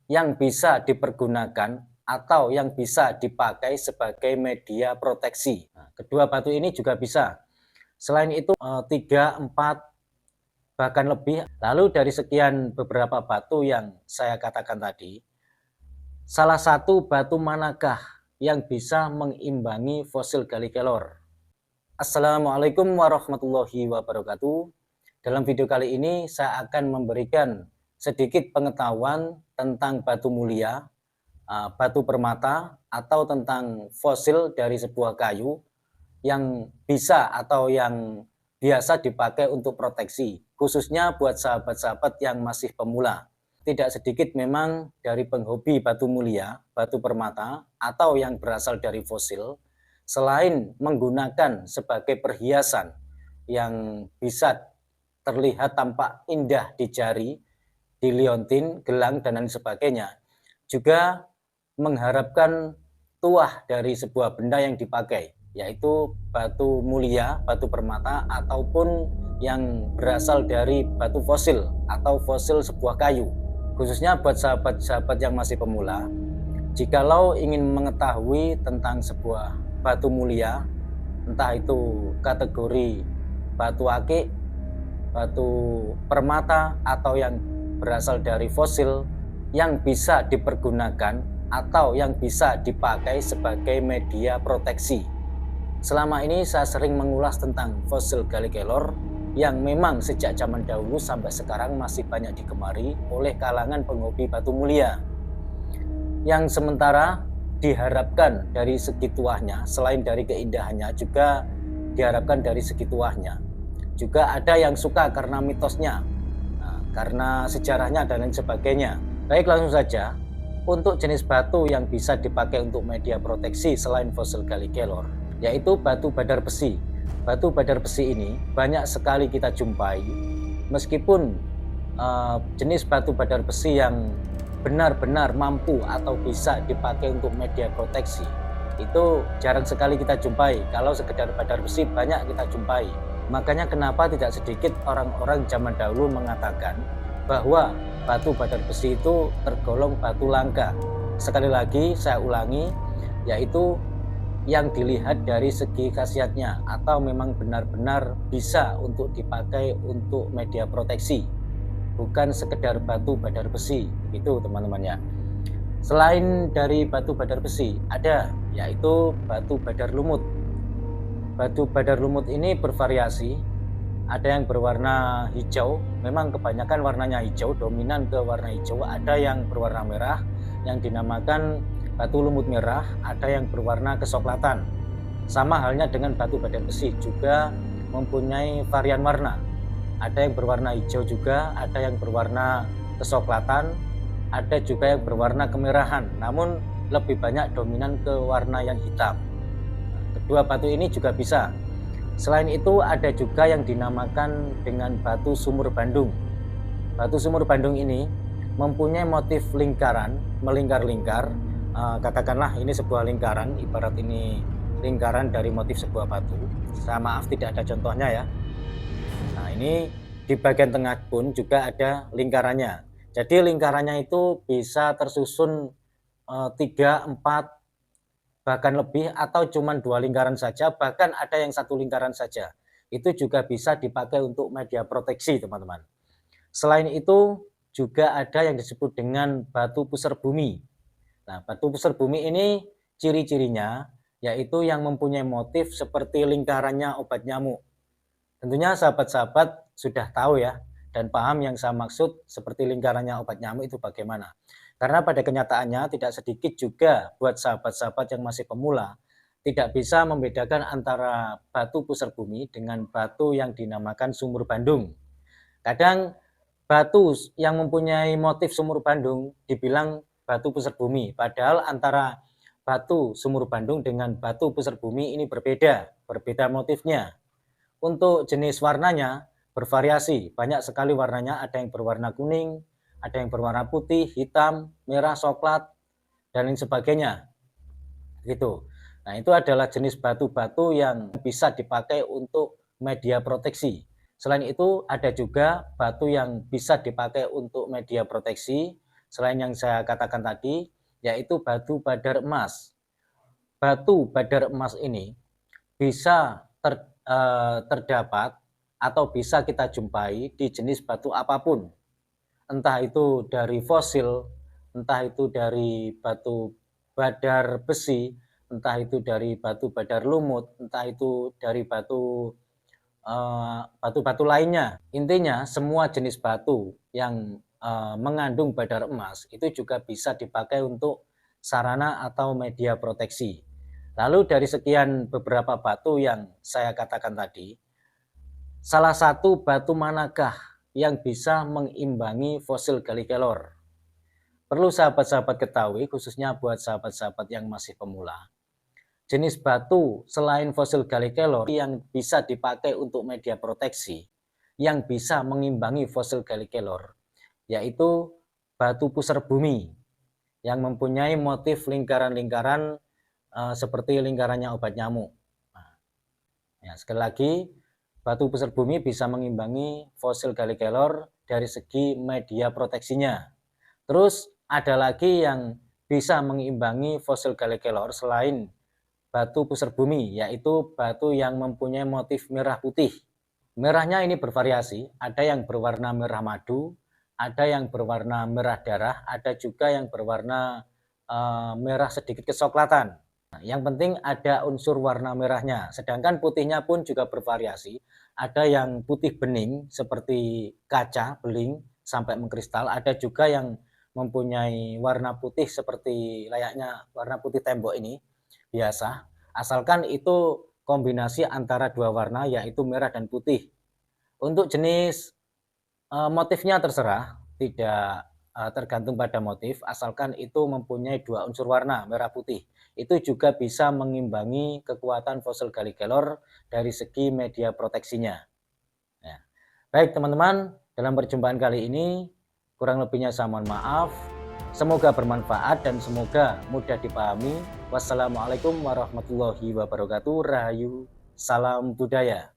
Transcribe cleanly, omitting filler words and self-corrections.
yang bisa dipergunakan atau yang bisa dipakai sebagai media proteksi. Nah, kedua batu ini juga bisa. Selain itu 3, 4, bahkan lebih. Lalu dari sekian beberapa batu yang saya katakan tadi, salah satu batu manakah yang bisa mengimbangi fosil Galli Kelor? Assalamualaikum warahmatullahi wabarakatuh. Dalam video kali ini saya akan memberikan sedikit pengetahuan tentang batu mulia, batu permata, atau tentang fosil dari sebuah kayu yang bisa atau yang biasa dipakai untuk proteksi, khususnya buat sahabat-sahabat yang masih pemula. Tidak sedikit memang dari penghobi batu mulia, batu permata, atau yang berasal dari fosil, selain menggunakan sebagai perhiasan yang bisa terlihat tampak indah di jari, di liontin, gelang, dan lain sebagainya, juga mengharapkan tuah dari sebuah benda yang dipakai, yaitu batu mulia, batu permata, ataupun yang berasal dari batu fosil atau fosil sebuah kayu. Khususnya buat sahabat-sahabat yang masih pemula, jikalau ingin mengetahui tentang sebuah batu mulia, entah itu kategori batu akik, batu permata, atau yang berasal dari fosil yang bisa dipergunakan atau yang bisa dipakai sebagai media proteksi. Selama ini saya sering mengulas tentang fosil Galli Kelor yang memang sejak zaman dahulu sampai sekarang masih banyak digemari oleh kalangan penghobi batu mulia. Yang sementara diharapkan dari segi tuahnya, selain dari keindahannya, juga diharapkan dari segi tuahnya. Juga ada yang suka karena mitosnya, karena sejarahnya dan lain sebagainya. Baik, langsung saja. Untuk jenis batu yang bisa dipakai untuk media proteksi selain fosil Galli Kelor, yaitu batu badar besi. Batu badar besi ini banyak sekali kita jumpai, meskipun jenis batu badar besi yang benar-benar mampu atau bisa dipakai untuk media proteksi itu jarang sekali kita jumpai. Kalau sekedar badar besi banyak kita jumpai. Makanya kenapa tidak sedikit orang-orang zaman dahulu mengatakan bahwa batu badar besi itu tergolong batu langka. Sekali lagi saya ulangi, yaitu yang dilihat dari segi khasiatnya atau memang benar-benar bisa untuk dipakai untuk media proteksi, bukan sekedar batu badar besi, begitu teman-teman ya. Selain dari batu badar besi, ada yaitu batu badar lumut. Batu badar lumut ini bervariasi, ada yang berwarna hijau, memang kebanyakan warnanya hijau, dominan ke warna hijau. Ada yang berwarna merah yang dinamakan batu lumut merah, ada yang berwarna kesoklatan. Sama halnya dengan batu badar besi, juga mempunyai varian warna. Ada yang berwarna hijau juga, ada yang berwarna kesoklatan, ada juga yang berwarna kemerahan, namun lebih banyak dominan ke warna yang hitam. Kedua batu ini juga bisa. Selain itu ada juga yang dinamakan dengan batu sumur Bandung. Batu sumur Bandung ini mempunyai motif lingkaran, melingkar-lingkar. Katakanlah ini sebuah lingkaran, ibarat ini lingkaran dari motif sebuah batu. Saya maaf tidak ada contohnya ya. Nah, ini di bagian tengah pun juga ada lingkarannya. Jadi lingkarannya itu bisa tersusun 3, 4, bahkan lebih, atau cuma 2 lingkaran saja, bahkan ada yang 1 lingkaran saja. Itu juga bisa dipakai untuk media proteksi, teman-teman. Selain itu juga ada yang disebut dengan batu pusar bumi. Nah, batu pusar bumi ini ciri-cirinya yaitu yang mempunyai motif seperti lingkarannya obat nyamuk. Tentunya sahabat-sahabat sudah tahu ya dan paham yang saya maksud seperti lingkarannya obat nyamuk itu bagaimana. Karena pada kenyataannya tidak sedikit juga buat sahabat-sahabat yang masih pemula tidak bisa membedakan antara batu pusar bumi dengan batu yang dinamakan sumur Bandung. Kadang batu yang mempunyai motif sumur Bandung dibilang batu pusar bumi, padahal antara batu sumur Bandung dengan batu pusar bumi ini berbeda motifnya. Untuk jenis warnanya bervariasi, banyak sekali warnanya, ada yang berwarna kuning, ada yang berwarna putih, hitam, merah, coklat, dan lain sebagainya. Gitu. Nah, itu adalah jenis batu-batu yang bisa dipakai untuk media proteksi. Selain itu ada juga batu yang bisa dipakai untuk media proteksi, selain yang saya katakan tadi, yaitu batu badar emas. Batu badar emas ini bisa terdapat atau bisa kita jumpai di jenis batu apapun, entah itu dari fosil, entah itu dari batu badar besi, entah itu dari batu badar lumut, entah itu dari batu-batu lainnya. Intinya semua jenis batu yang mengandung badar emas itu juga bisa dipakai untuk sarana atau media proteksi. Lalu dari sekian beberapa batu yang saya katakan tadi, salah satu batu manakah yang bisa mengimbangi fosil Gallikelor? Perlu sahabat-sahabat ketahui, khususnya buat sahabat-sahabat yang masih pemula, jenis batu selain fosil Gallikelor yang bisa dipakai untuk media proteksi, yang bisa mengimbangi fosil Gallikelor, yaitu batu pusar bumi yang mempunyai motif lingkaran-lingkaran seperti lingkarannya obat nyamuk. Nah, ya, sekali lagi, batu pusar bumi bisa mengimbangi fosil Gallikelor dari segi media proteksinya. Terus ada lagi yang bisa mengimbangi fosil Gallikelor selain batu pusar bumi, yaitu batu yang mempunyai motif merah putih. Merahnya ini bervariasi, ada yang berwarna merah madu, ada yang berwarna merah darah, ada juga yang berwarna merah sedikit kecoklatan. Nah, yang penting ada unsur warna merahnya, sedangkan putihnya pun juga bervariasi. Ada yang putih bening seperti kaca, beling, sampai mengkristal. Ada juga yang mempunyai warna putih seperti layaknya warna putih tembok ini, biasa. Asalkan itu kombinasi antara dua warna, yaitu merah dan putih. Untuk jenis motifnya terserah, tidak tergantung pada motif, asalkan itu mempunyai dua unsur warna, merah putih. Itu juga bisa mengimbangi kekuatan fosil Gallikelor dari segi media proteksinya. Ya. Baik teman-teman, dalam perjumpaan kali ini, kurang lebihnya saya mohon maaf. Semoga bermanfaat dan semoga mudah dipahami. Wassalamualaikum warahmatullahi wabarakatuh. Rahayu, salam budaya.